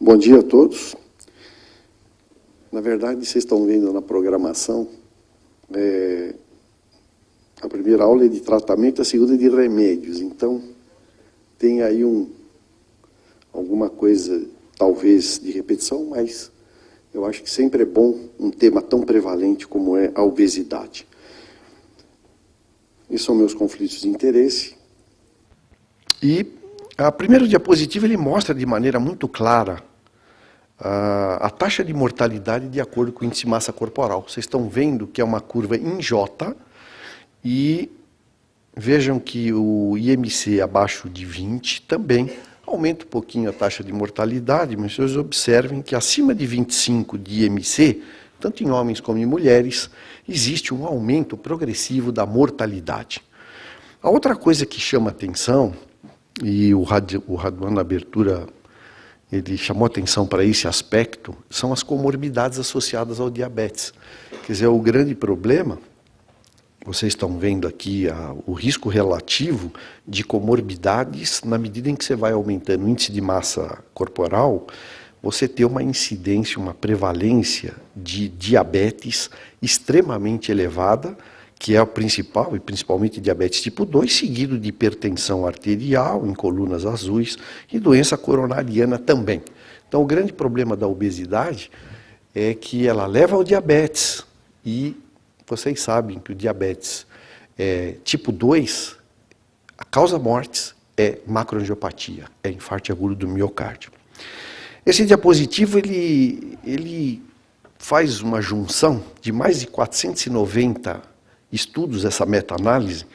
Bom dia a todos. Na verdade, vocês estão vendo na programação, a primeira aula é de tratamento, a segunda é de remédios. Então, tem aí alguma coisa, talvez, de repetição, mas eu acho que sempre é bom um tema tão prevalente como é a obesidade. Esses são meus conflitos de interesse. E a primeira diapositiva ele mostra de maneira muito clara a taxa de mortalidade de acordo com o índice de massa corporal. Vocês estão vendo que é uma curva em J e vejam que o IMC abaixo de 20 também aumenta um pouquinho a taxa de mortalidade, mas vocês observem que acima de 25 de IMC, tanto em homens como em mulheres, existe um aumento progressivo da mortalidade. A outra coisa que chama atenção, e o Raduan na abertura ele chamou atenção para esse aspecto, são as comorbidades associadas ao diabetes. Quer dizer, o grande problema, vocês estão vendo aqui o risco relativo de comorbidades, na medida em que você vai aumentando o índice de massa corporal, você tem uma incidência, uma prevalência de diabetes extremamente elevada, que é a principal, e principalmente diabetes tipo 2, seguido de hipertensão arterial, em colunas azuis, e doença coronariana também. Então, o grande problema da obesidade é que ela leva ao diabetes, e vocês sabem que o diabetes tipo 2, a causa mortes é macroangiopatia, é infarto agudo do miocárdio. Esse diapositivo, ele faz uma junção de mais de 490 estudos, essa meta-análise,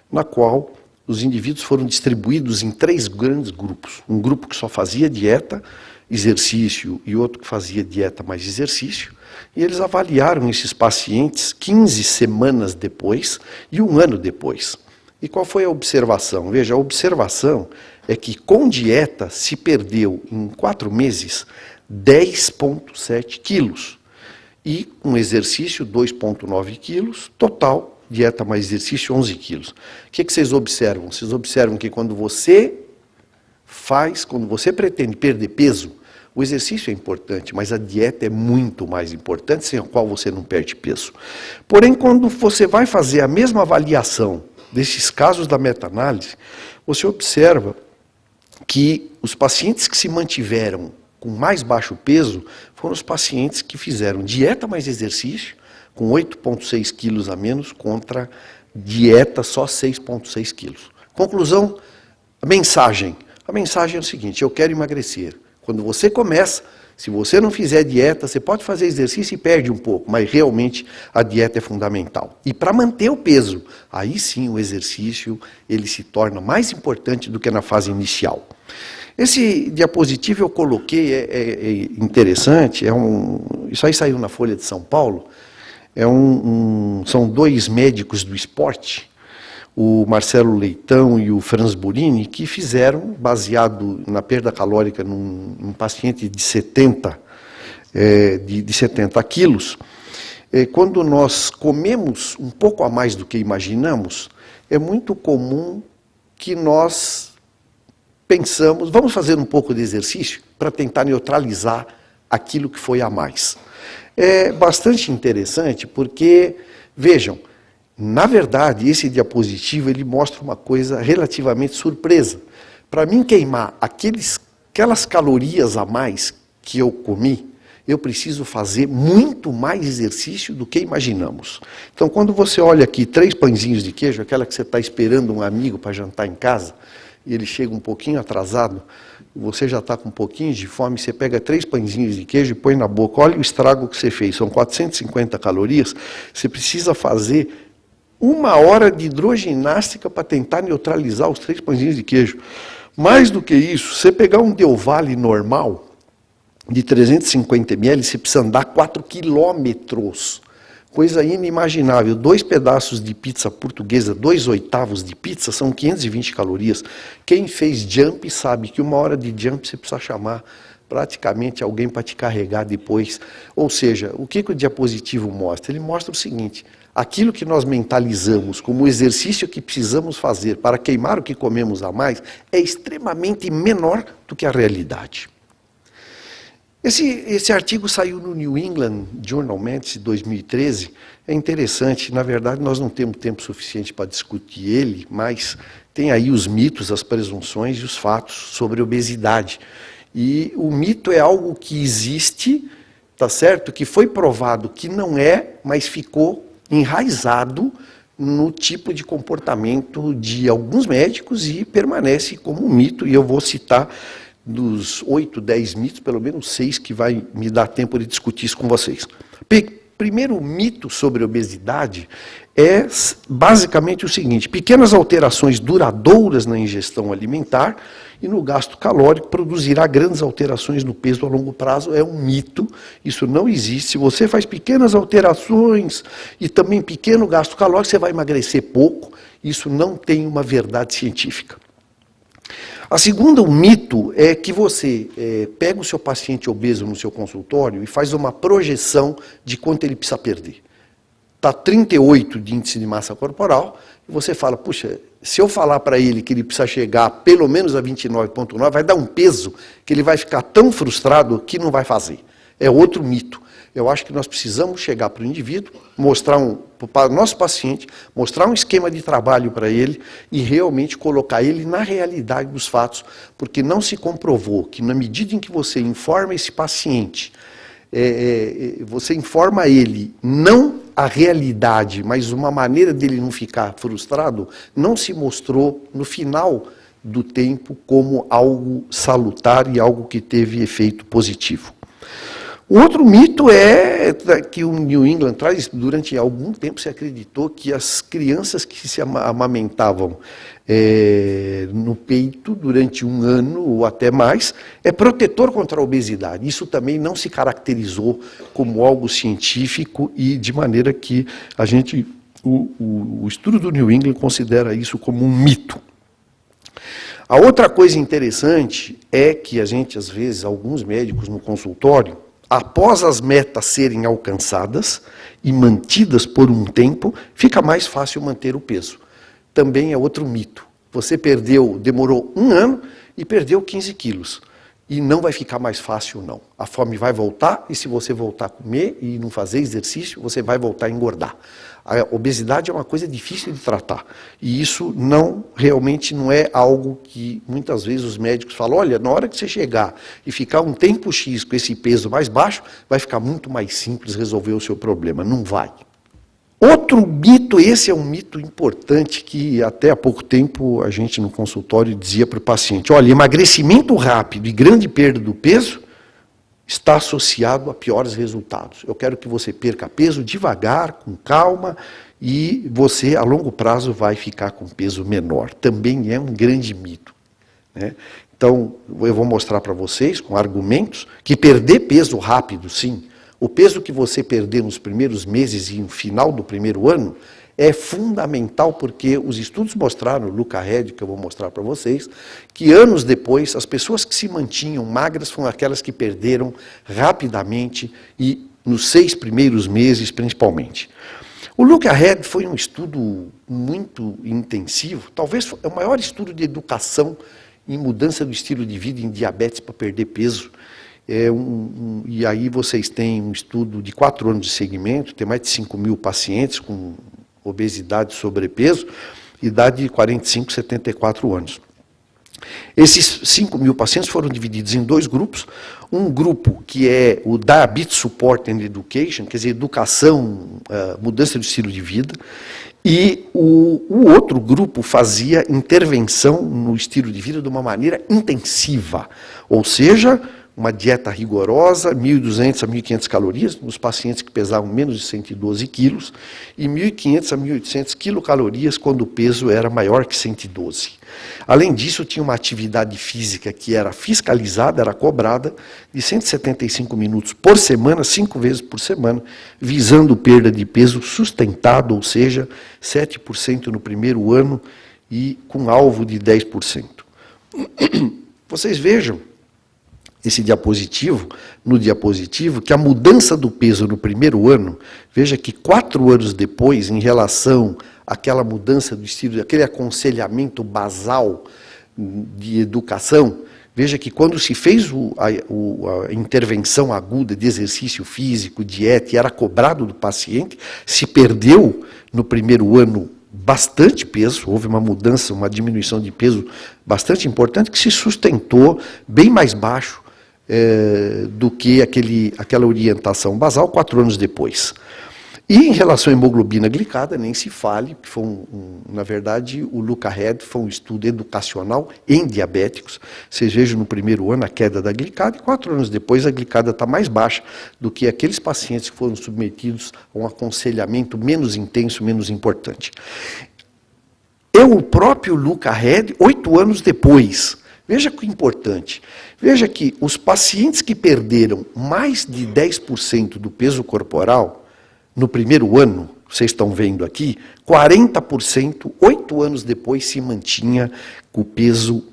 na qual os indivíduos foram distribuídos em 3 grandes grupos. Um grupo que só fazia dieta, exercício, e outro que fazia dieta mais exercício, e eles avaliaram esses pacientes 15 semanas depois e 1 ano depois. E qual foi a observação? Veja, a observação é que com dieta se perdeu em 4 meses 10,7 quilos, e com exercício 2,9 quilos, total dieta mais exercício, 11 quilos. O que vocês observam? Vocês observam que quando você pretende perder peso, o exercício é importante, mas a dieta é muito mais importante, sem a qual você não perde peso. Porém, quando você vai fazer a mesma avaliação desses casos da meta-análise, você observa que os pacientes que se mantiveram com mais baixo peso foram os pacientes que fizeram dieta mais exercício, com 8,6 quilos a menos, contra dieta só 6,6 quilos. Conclusão, a mensagem é o seguinte: eu quero emagrecer. Quando você começa, se você não fizer dieta, você pode fazer exercício e perde um pouco, mas realmente a dieta é fundamental. E para manter o peso, aí sim o exercício ele se torna mais importante do que na fase inicial. Esse diapositivo eu coloquei, é interessante, isso aí saiu na Folha de São Paulo. São 2 médicos do esporte, o Marcelo Leitão e o Franz Burini, que fizeram, baseado na perda calórica num paciente de 70 quilos, quando nós comemos um pouco a mais do que imaginamos, é muito comum que nós pensamos, vamos fazer um pouco de exercício para tentar neutralizar aquilo que foi a mais. É bastante interessante porque, vejam, na verdade, esse diapositivo ele mostra uma coisa relativamente surpresa. Para mim queimar aquelas calorias a mais que eu comi, eu preciso fazer muito mais exercício do que imaginamos. Então, quando você olha aqui 3 pãezinhos de queijo, aquela que você está esperando um amigo para jantar em casa, e ele chega um pouquinho atrasado, você já está com um pouquinho de fome, você pega 3 pãezinhos de queijo e põe na boca, olha o estrago que você fez, são 450 calorias, você precisa fazer 1 hora de hidroginástica para tentar neutralizar os 3 pãezinhos de queijo. Mais do que isso, você pegar um Del Valle normal, de 350 ml, você precisa andar 4 quilômetros. Coisa inimaginável. 2 pedaços de pizza portuguesa, 2/8 de pizza, são 520 calorias. Quem fez jump sabe que 1 hora de jump você precisa chamar praticamente alguém para te carregar depois. Ou seja, o que o diapositivo mostra? Ele mostra o seguinte: aquilo que nós mentalizamos como o exercício que precisamos fazer para queimar o que comemos a mais é extremamente menor do que a realidade. Esse artigo saiu no New England Journal of Medicine, 2013. É interessante, na verdade nós não temos tempo suficiente para discutir ele, mas tem aí os mitos, as presunções e os fatos sobre obesidade. E o mito é algo que existe, tá certo? Que foi provado que não é, mas ficou enraizado no tipo de comportamento de alguns médicos e permanece como um mito. E eu vou citar dos 8, 10 mitos, pelo menos 6, que vai me dar tempo de discutir isso com vocês. Primeiro mito sobre obesidade é basicamente o seguinte: pequenas alterações duradouras na ingestão alimentar e no gasto calórico produzirá grandes alterações no peso a longo prazo. É um mito, isso não existe. Se você faz pequenas alterações e também pequeno gasto calórico, você vai emagrecer pouco. Isso não tem uma verdade científica. A segunda, o mito, é que você pega o seu paciente obeso no seu consultório e faz uma projeção de quanto ele precisa perder. Está 38 de índice de massa corporal, e você fala, puxa, se eu falar para ele que ele precisa chegar pelo menos a 29,9, vai dar um peso que ele vai ficar tão frustrado que não vai fazer. É outro mito. Eu acho que nós precisamos chegar para o indivíduo, mostrar para o nosso paciente, mostrar um esquema de trabalho para ele e realmente colocar ele na realidade dos fatos, porque não se comprovou que na medida em que você informa esse paciente, você informa ele não a realidade, mas uma maneira dele não ficar frustrado, não se mostrou no final do tempo como algo salutar e algo que teve efeito positivo. O outro mito é que o New England traz, durante algum tempo se acreditou que as crianças que se amamentavam no peito durante um ano ou até mais é protetor contra a obesidade. Isso também não se caracterizou como algo científico e de maneira que a gente, o estudo do New England considera isso como um mito. A outra coisa interessante é que a gente, às vezes, alguns médicos no consultório, após as metas serem alcançadas e mantidas por um tempo, fica mais fácil manter o peso. Também é outro mito. Você demorou um ano e perdeu 15 quilos. E não vai ficar mais fácil, não. A fome vai voltar, e se você voltar a comer e não fazer exercício, você vai voltar a engordar. A obesidade é uma coisa difícil de tratar. E isso realmente não é algo que muitas vezes os médicos falam, olha, na hora que você chegar e ficar um tempo X com esse peso mais baixo, vai ficar muito mais simples resolver o seu problema. Não vai. Outro mito, esse é um mito importante que até há pouco tempo a gente no consultório dizia para o paciente, olha, emagrecimento rápido e grande perda do peso está associado a piores resultados. Eu quero que você perca peso devagar, com calma, e você, a longo prazo, vai ficar com peso menor. Também é um grande mito, né? Então, eu vou mostrar para vocês, com argumentos, que perder peso rápido, sim, o peso que você perder nos primeiros meses e no final do primeiro ano, é fundamental, porque os estudos mostraram, Luca Red, que eu vou mostrar para vocês, que anos depois, as pessoas que se mantinham magras foram aquelas que perderam rapidamente e nos 6 primeiros meses, principalmente. O Luca Red foi um estudo muito intensivo, talvez é o maior estudo de educação em mudança do estilo de vida em diabetes para perder peso. E aí vocês têm um estudo de 4 anos de segmento, tem mais de 5.000 pacientes com obesidade e sobrepeso, idade de 45 a 74 anos. Esses 5.000 pacientes foram divididos em 2 grupos, um grupo que é o Diabetes Support and Education, quer dizer, educação, mudança do estilo de vida, e o outro grupo fazia intervenção no estilo de vida de uma maneira intensiva, ou seja, uma dieta rigorosa, 1.200 a 1.500 calorias, nos pacientes que pesavam menos de 112 quilos, e 1.500 a 1.800 quilocalorias quando o peso era maior que 112. Além disso, tinha uma atividade física que era fiscalizada, era cobrada, de 175 minutos por semana, 5 vezes por semana, visando perda de peso sustentado, ou seja, 7% no primeiro ano e com alvo de 10%. Vocês vejam, esse diapositivo, no diapositivo, que a mudança do peso no primeiro ano, veja que 4 anos depois, em relação àquela mudança do estilo, aquele aconselhamento basal de educação, Veja que quando se fez a intervenção aguda de exercício físico, dieta, e era cobrado do paciente, se perdeu no primeiro ano bastante peso, houve uma mudança, uma diminuição de peso bastante importante, que se sustentou bem mais baixo do que aquela orientação basal 4 anos depois. E em relação à hemoglobina glicada, nem se fale, foi na verdade, o LucaRed foi um estudo educacional em diabéticos. Vocês vejam no primeiro ano a queda da glicada, e 4 anos depois a glicada está mais baixa do que aqueles pacientes que foram submetidos a um aconselhamento menos intenso, menos importante. O próprio LucaRed, 8 anos depois. Veja que importante. Veja que os pacientes que perderam mais de 10% do peso corporal, no primeiro ano, vocês estão vendo aqui, 40%, 8 anos depois, se mantinha com o peso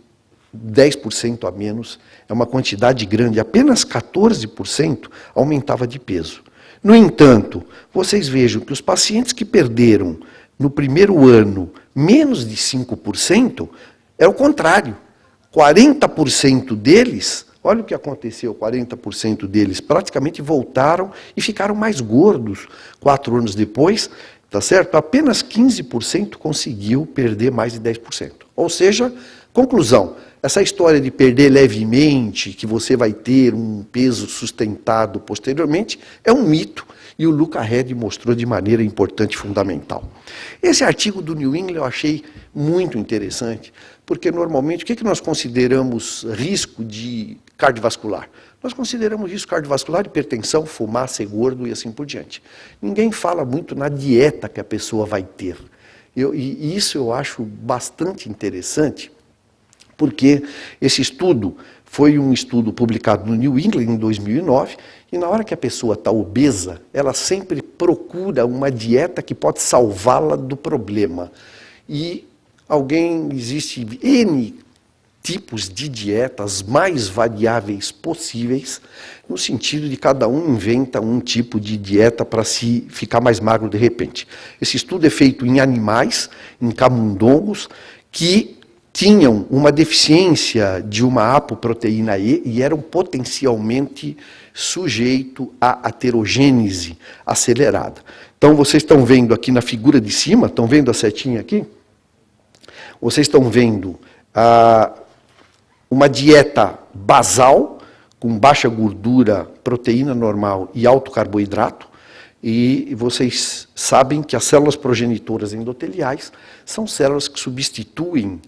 10% a menos. É uma quantidade grande, apenas 14% aumentava de peso. No entanto, vocês vejam que os pacientes que perderam no primeiro ano menos de 5%, é o contrário. 40% deles, olha o que aconteceu, 40% deles praticamente voltaram e ficaram mais gordos 4 anos depois, tá certo? Apenas 15% conseguiu perder mais de 10%. Ou seja, conclusão, essa história de perder levemente, que você vai ter um peso sustentado posteriormente, é um mito, e o LucaRed mostrou de maneira importante e fundamental. Esse artigo do New England eu achei muito interessante, porque normalmente o que nós consideramos risco de cardiovascular? Nós consideramos risco cardiovascular, hipertensão, fumar, ser gordo e assim por diante. Ninguém fala muito na dieta que a pessoa vai ter. E isso eu acho bastante interessante, porque esse estudo foi um estudo publicado no New England em 2009, e na hora que a pessoa está obesa, ela sempre procura uma dieta que pode salvá-la do problema. E existe N tipos de dietas mais variáveis possíveis, no sentido de cada um inventa um tipo de dieta para se ficar mais magro de repente. Esse estudo é feito em animais, em camundongos, que tinham uma deficiência de uma apoproteína E e eram potencialmente sujeitos à aterogênese acelerada. Então, vocês estão vendo aqui na figura de cima, estão vendo a setinha aqui? Vocês estão vendo uma dieta basal, com baixa gordura, proteína normal e alto carboidrato, e vocês sabem que as células progenitoras endoteliais são células que substituem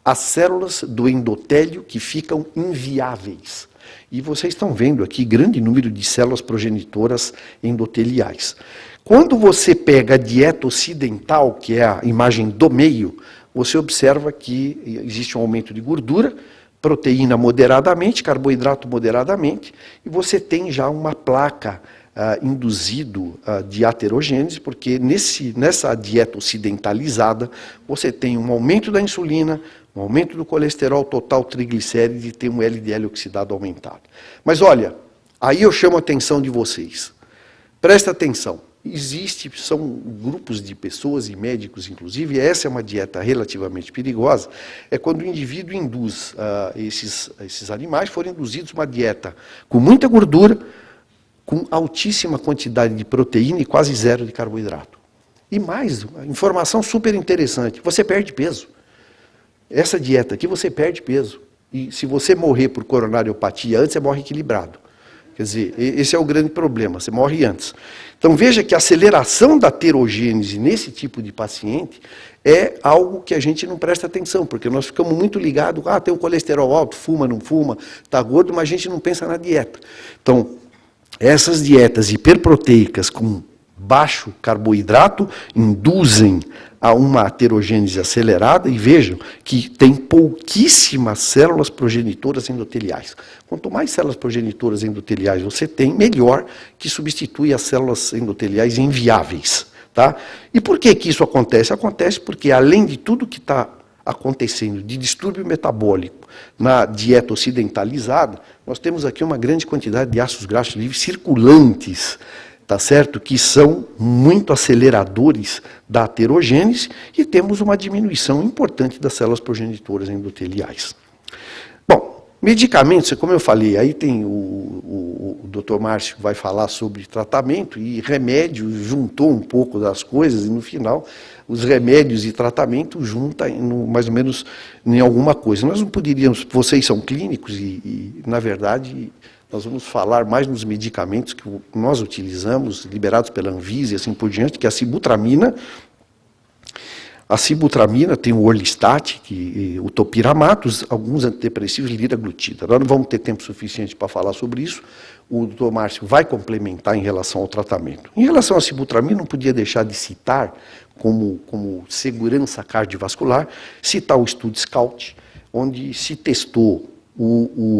as células do endotélio que ficam inviáveis. E vocês estão vendo aqui grande número de células progenitoras endoteliais. Quando você pega a dieta ocidental, que é a imagem do meio, você observa que existe um aumento de gordura, proteína moderadamente, carboidrato moderadamente, e você tem já uma placa induzido de aterogênese, porque nessa dieta ocidentalizada, você tem um aumento da insulina, um aumento do colesterol total, triglicérides, e tem um LDL oxidado aumentado. Mas olha, aí eu chamo a atenção de vocês. Presta atenção. São grupos de pessoas e médicos, inclusive, essa é uma dieta relativamente perigosa, é quando o indivíduo induz, esses animais foram induzidos uma dieta com muita gordura, com altíssima quantidade de proteína e quase zero de carboidrato. E mais, uma informação super interessante, você perde peso. Essa dieta aqui você perde peso. E se você morrer por coronariopatia antes, você morre equilibrado. Quer dizer, esse é o grande problema, você morre antes. Então veja que a aceleração da aterogênese nesse tipo de paciente é algo que a gente não presta atenção, porque nós ficamos muito ligados, tem o colesterol alto, fuma, não fuma, está gordo, mas a gente não pensa na dieta. Então, essas dietas hiperproteicas com baixo carboidrato induzem a uma aterogênese acelerada, e vejam que tem pouquíssimas células progenitoras endoteliais. Quanto mais células progenitoras endoteliais você tem, melhor, que substitui as células endoteliais inviáveis. Tá? E por que isso acontece? Acontece porque, além de tudo que está acontecendo de distúrbio metabólico na dieta ocidentalizada, nós temos aqui uma grande quantidade de ácidos graxos livres circulantes, tá certo? Que são muito aceleradores da aterogênese, e temos uma diminuição importante das células progenitoras endoteliais. Bom, Medicamentos, como eu falei, aí tem o Dr. Márcio vai falar sobre tratamento e remédio, juntou um pouco das coisas e no final os remédios e tratamento junta mais ou menos em alguma coisa. Nós não poderíamos, vocês são clínicos e na verdade, nós vamos falar mais nos medicamentos que nós utilizamos, liberados pela Anvisa e assim por diante, que é a sibutramina. A sibutramina tem o orlistat, o topiramato, alguns antidepressivos, liraglutida. Nós não vamos ter tempo suficiente para falar sobre isso. O doutor Márcio vai complementar em relação ao tratamento. Em relação à sibutramina, não podia deixar de citar, como segurança cardiovascular, citar o estudo SCOUT, onde se testou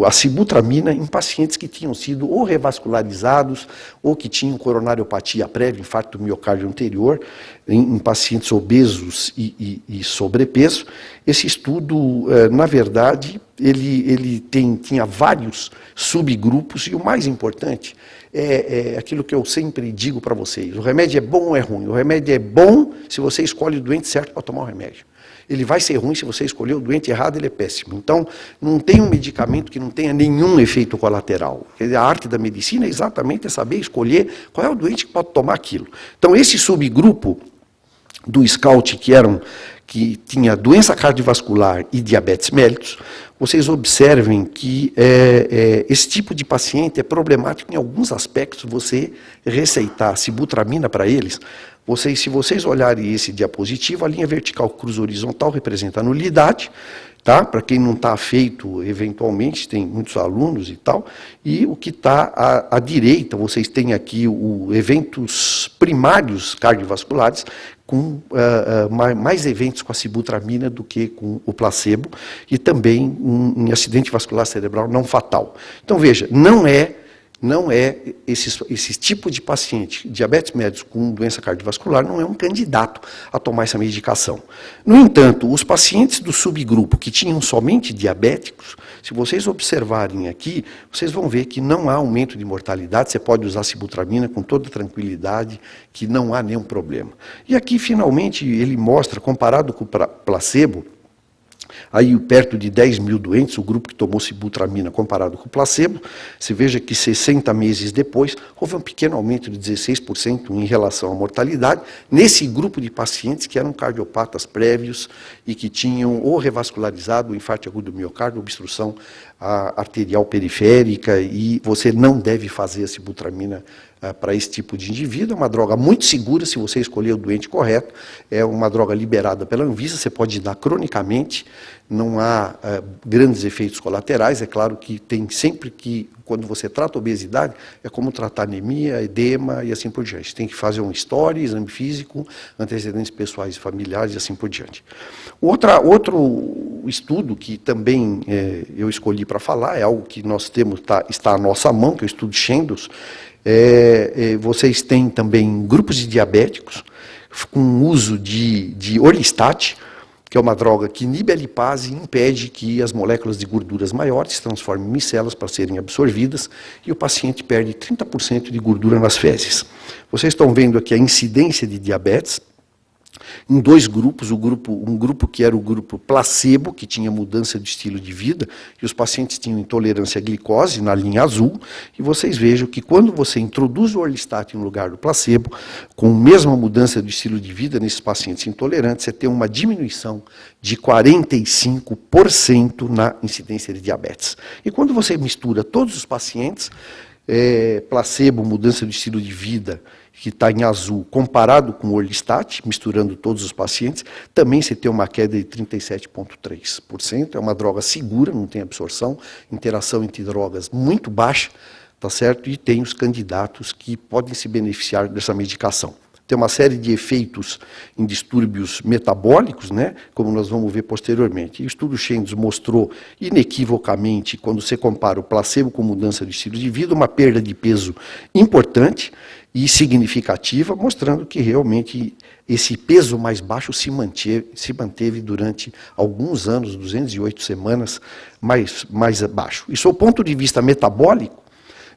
a sibutramina em pacientes que tinham sido ou revascularizados ou que tinham coronariopatia prévia, infarto do miocárdio anterior, em pacientes obesos e sobrepeso. Esse estudo, na verdade, ele tinha vários subgrupos e o mais importante é aquilo que eu sempre digo para vocês: o remédio é bom ou é ruim? O remédio é bom se você escolhe o doente certo para tomar o remédio. Ele vai ser ruim se você escolher o doente errado, ele é péssimo. Então, não tem um medicamento que não tenha nenhum efeito colateral. A arte da medicina é exatamente saber escolher qual é o doente que pode tomar aquilo. Então, esse subgrupo do SCOUT, que tinha doença cardiovascular e diabetes mellitus, vocês observem que esse tipo de paciente é problemático em alguns aspectos. Você receitar sibutramina para eles, se vocês olharem esse diapositivo, a linha vertical cruz horizontal representa a nulidade, tá? Para quem não está feito, eventualmente, tem muitos alunos e tal, e o que está à direita, vocês têm aqui eventos primários cardiovasculares, com mais eventos com a sibutramina do que com o placebo, e também um acidente vascular cerebral não fatal. Então, veja, não é esse tipo de paciente, diabetes mellitus com doença cardiovascular, não é um candidato a tomar essa medicação. No entanto, os pacientes do subgrupo que tinham somente diabéticos, se vocês observarem aqui, vocês vão ver que não há aumento de mortalidade, você pode usar sibutramina com toda tranquilidade, que não há nenhum problema. E aqui, finalmente, ele mostra, comparado com o placebo, aí perto de 10 mil doentes, o grupo que tomou sibutramina comparado com o placebo, você veja que 60 meses depois, houve um pequeno aumento de 16% em relação à mortalidade, nesse grupo de pacientes que eram cardiopatas prévios e que tinham ou revascularizado o infarto agudo do miocárdio, obstrução arterial periférica, e você não deve fazer a sibutramina para esse tipo de indivíduo. É uma droga muito segura se você escolher o doente correto, é uma droga liberada pela Anvisa, você pode dar cronicamente, não há grandes efeitos colaterais. É claro que tem sempre que, quando você trata obesidade, é como tratar anemia, edema e assim por diante. Tem que fazer um história, exame físico, antecedentes pessoais e familiares e assim por diante. Outro estudo que também eu escolhi para falar, é algo que nós temos, está à nossa mão, que é o estudo Chandos. Vocês têm também grupos de diabéticos com uso de orlistat, que é uma droga que inibe a lipase e impede que as moléculas de gorduras maiores se transformem em micelas para serem absorvidas, e o paciente perde 30% de gordura nas fezes. Vocês estão vendo aqui a incidência de diabetes em dois grupos, um grupo que era o grupo placebo, que tinha mudança de estilo de vida, e os pacientes tinham intolerância à glicose, na linha azul, e vocês vejam que quando você introduz o orlistat no lugar do placebo, com a mesma mudança de estilo de vida nesses pacientes intolerantes, você tem uma diminuição de 45% na incidência de diabetes. E quando você mistura todos os pacientes, placebo, mudança de estilo de vida, que está em azul, comparado com o orlistat, misturando todos os pacientes, também você tem uma queda de 37,3%. É uma droga segura, não tem absorção, interação entre drogas muito baixa, tá certo? E tem os candidatos que podem se beneficiar dessa medicação. Tem uma série de efeitos em distúrbios metabólicos, né, como nós vamos ver posteriormente. E o estudo Chandos mostrou inequivocamente, quando você compara o placebo com mudança de estilo de vida, uma perda de peso importante e significativa, mostrando que realmente esse peso mais baixo se manteve durante alguns anos, 208 semanas, mais baixo. E sob o ponto de vista metabólico,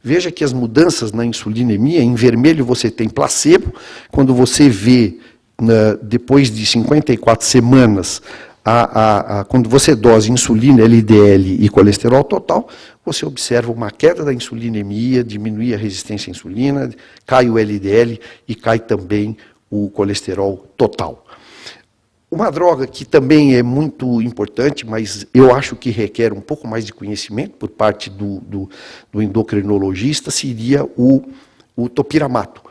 veja que as mudanças na insulinemia, em vermelho você tem placebo, quando você vê, depois de 54 semanas, quando você dose insulina, LDL e colesterol total, você observa uma queda da insulinemia, diminui a resistência à insulina, cai o LDL e cai também o colesterol total. Uma droga que também é muito importante, mas eu acho que requer um pouco mais de conhecimento por parte do endocrinologista, seria o topiramato.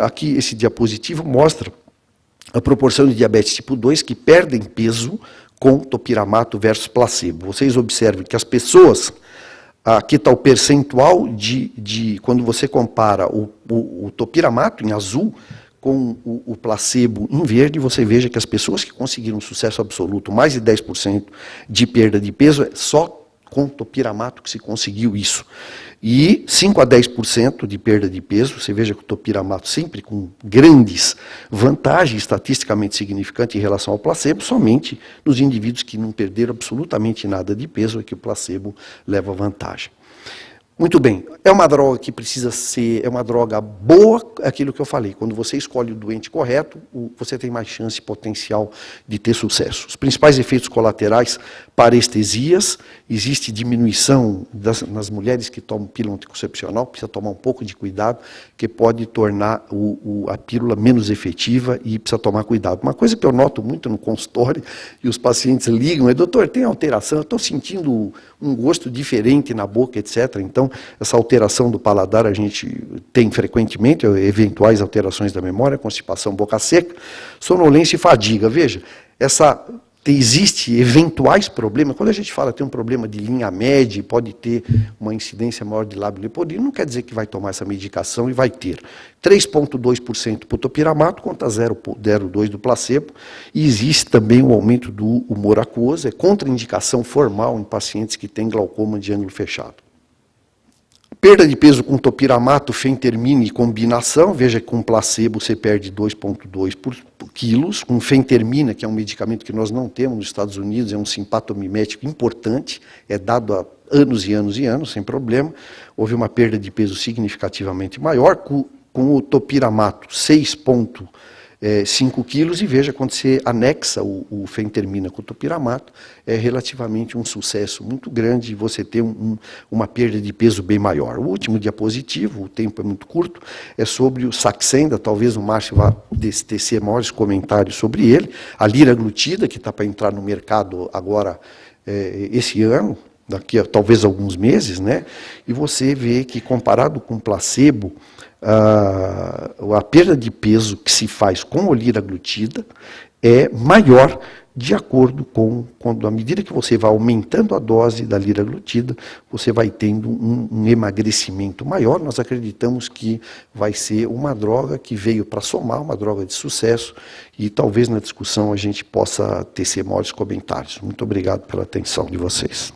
Aqui, esse diapositivo mostra a proporção de diabetes tipo 2 que perdem peso com topiramato versus placebo. Vocês observem que as pessoas, aqui está o percentual quando você compara o topiramato em azul com o placebo em verde, você veja que as pessoas que conseguiram sucesso absoluto, mais de 10% de perda de peso, é só com topiramato que se conseguiu isso. E 5 a 10% de perda de peso, você veja que o topiramato sempre com grandes vantagens estatisticamente significantes em relação ao placebo, somente nos indivíduos que não perderam absolutamente nada de peso é que o placebo leva vantagem. Muito bem, é uma droga que precisa ser, é uma droga boa, aquilo que eu falei, quando você escolhe o doente correto, você tem mais chance e potencial de ter sucesso. Os principais efeitos colaterais, parestesias, existe diminuição nas mulheres que tomam pílula anticoncepcional, precisa tomar um pouco de cuidado, que pode tornar a pílula menos efetiva e precisa tomar cuidado. Uma coisa que eu noto muito no consultório, e os pacientes ligam, é, doutor, tem alteração, eu estou sentindo um gosto diferente na boca, etc. Então, essa alteração do paladar a gente tem frequentemente, eventuais alterações da memória, constipação, boca seca, sonolência e fadiga. Veja, existe eventuais problemas, quando a gente fala tem um problema de linha média, pode ter uma incidência maior de lábio leporino, não quer dizer que vai tomar essa medicação e vai ter 3,2% para o topiramato contra 0,02% do placebo, e existe também o aumento do humor aquoso, é contraindicação formal em pacientes que têm glaucoma de ângulo fechado. Perda de peso com topiramato, fentermina e combinação, veja que com placebo você perde 2,2 por quilos, com fentermina, que é um medicamento que nós não temos nos Estados Unidos, é um simpatomimético importante, é dado há anos e anos e anos, sem problema, houve uma perda de peso significativamente maior, com o topiramato 6,5 quilos, e veja, quando você anexa o fentermina com o topiramato, é relativamente um sucesso muito grande, você ter uma perda de peso bem maior. O último diapositivo, o tempo é muito curto, é sobre o Saxenda, talvez o Márcio vá tecer maiores comentários sobre ele, a liraglutida, que está para entrar no mercado agora, esse ano, daqui a talvez alguns meses, né? E você vê que, comparado com placebo, a perda de peso que se faz com o liraglutida é maior de acordo com, à medida que você vai aumentando a dose da liraglutida, você vai tendo um emagrecimento maior. Nós acreditamos que vai ser uma droga que veio para somar, uma droga de sucesso, e talvez na discussão a gente possa tecer maiores comentários. Muito obrigado pela atenção de vocês.